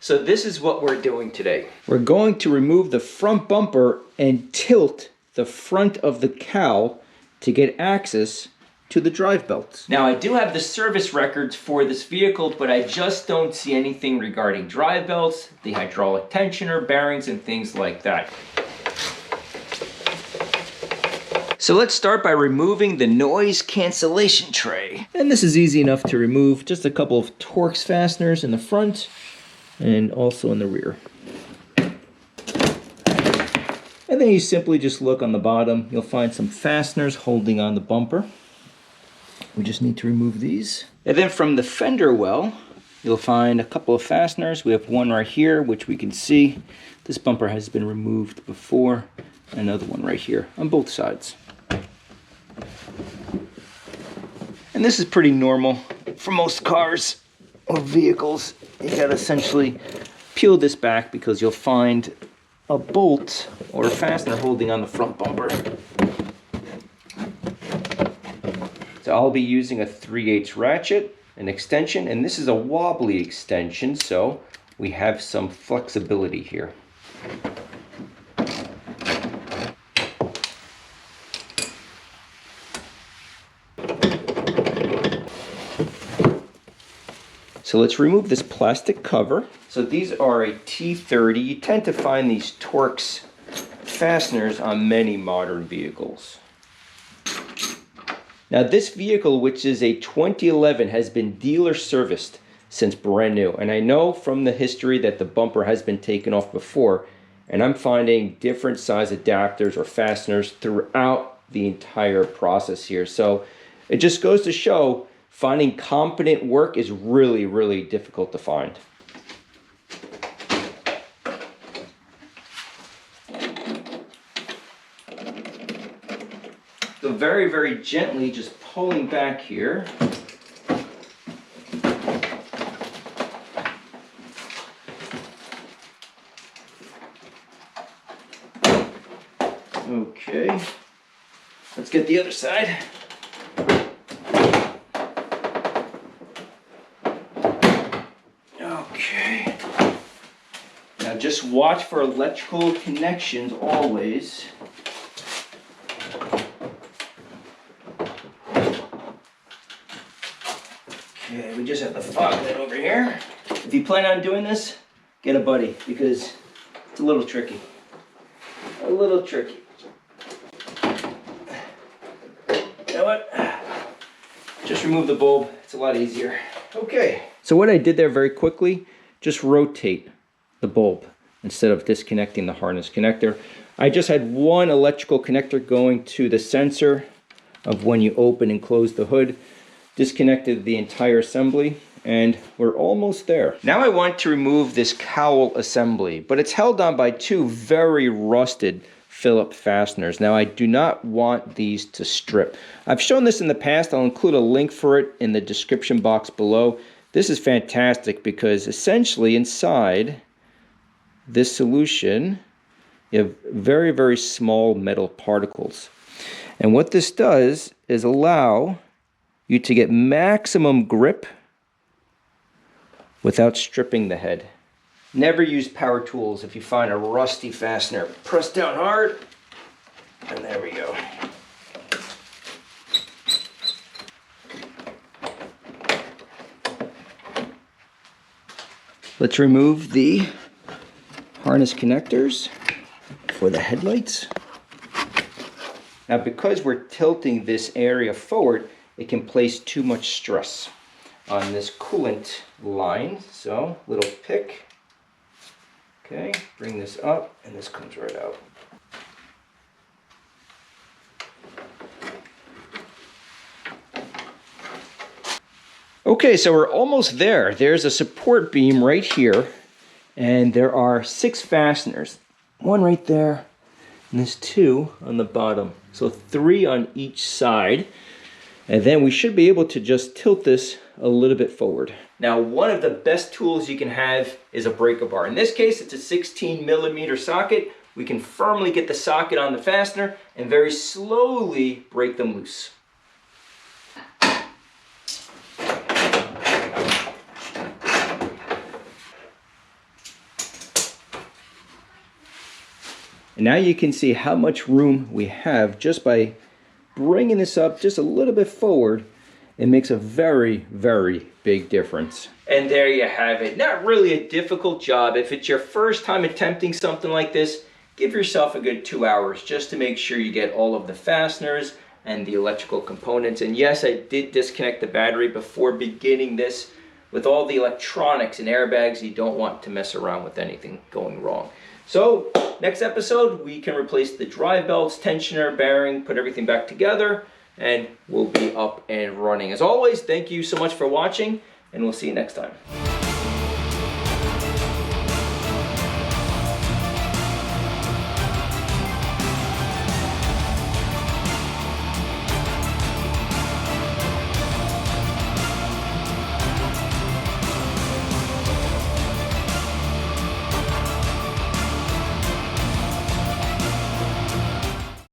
So this is what we're doing today. We're going to remove the front bumper and tilt the front of the cowl to get access to the drive belts. Now I do have the service records for this vehicle, but I just don't see anything regarding drive belts, the hydraulic tensioner, bearings, and things like that. So let's start by removing the noise cancellation tray. And this is easy enough to remove, just a couple of Torx fasteners in the front and also in the rear. And then you simply just look on the bottom, you'll find some fasteners holding on the bumper. We just need to remove these. And then from the fender well, you'll find a couple of fasteners. We have one right here, which we can see. This bumper has been removed before. Another one right here on both sides. And this is pretty normal for most cars or vehicles. You gotta essentially peel this back because you'll find a bolt or a fastener holding on the front bumper. So I'll be using a 3/8 ratchet, an extension, and this is a wobbly extension, so we have some flexibility here. So let's remove this plastic cover. So these are a T30. You tend to find these Torx fasteners on many modern vehicles. Now this vehicle, which is a 2011, has been dealer serviced since brand new. And I know from the history that the bumper has been taken off before, and I'm finding different size adapters or fasteners throughout the entire process here. So it just goes to show finding competent work is really, really difficult to find. So very, very gently just pulling back here. Okay, let's get the other side. Okay, now just watch for electrical connections always. Okay, we just have to fog that over here. If you plan on doing this, get a buddy because it's a little tricky. A little tricky. You know what? Just remove the bulb. It's a lot easier. Okay. So what I did there very quickly, just rotate the bulb instead of disconnecting the harness connector. I just had one electrical connector going to the sensor of when you open and close the hood. Disconnected the entire assembly, and we're almost there. Now I want to remove this cowl assembly, but it's held on by two very rusted Phillips fasteners. Now I do not want these to strip. I've shown this in the past. I'll include a link for it in the description box below. This is fantastic because essentially inside this solution you have very, very small metal particles. And what this does is allow you to get maximum grip without stripping the head. Never use power tools if you find a rusty fastener. Press down hard, and there we go. Let's remove the harness connectors for the headlights. Now because we're tilting this area forward, it can place too much stress on this coolant line. So, little pick. Okay, bring this up, and this comes right out. Okay, so we're almost there. There's a support beam right here, and there are 6 fasteners. One right there, and there's 2 on the bottom. So 3 on each side. And then we should be able to just tilt this a little bit forward. Now, one of the best tools you can have is a breaker bar. In this case, it's a 16mm socket. We can firmly get the socket on the fastener and very slowly break them loose. And now you can see how much room we have just by bringing this up just a little bit forward. It makes a very, very big difference. And there you have it. Not really a difficult job. If it's your first time attempting something like this, give yourself a good 2 hours just to make sure you get all of the fasteners and the electrical components. And yes, I did disconnect the battery before beginning this. With all the electronics and airbags, you don't want to mess around with anything going wrong. So next episode, we can replace the drive belts, tensioner, bearing, put everything back together, and we'll be up and running. As always, thank you so much for watching, and we'll see you next time.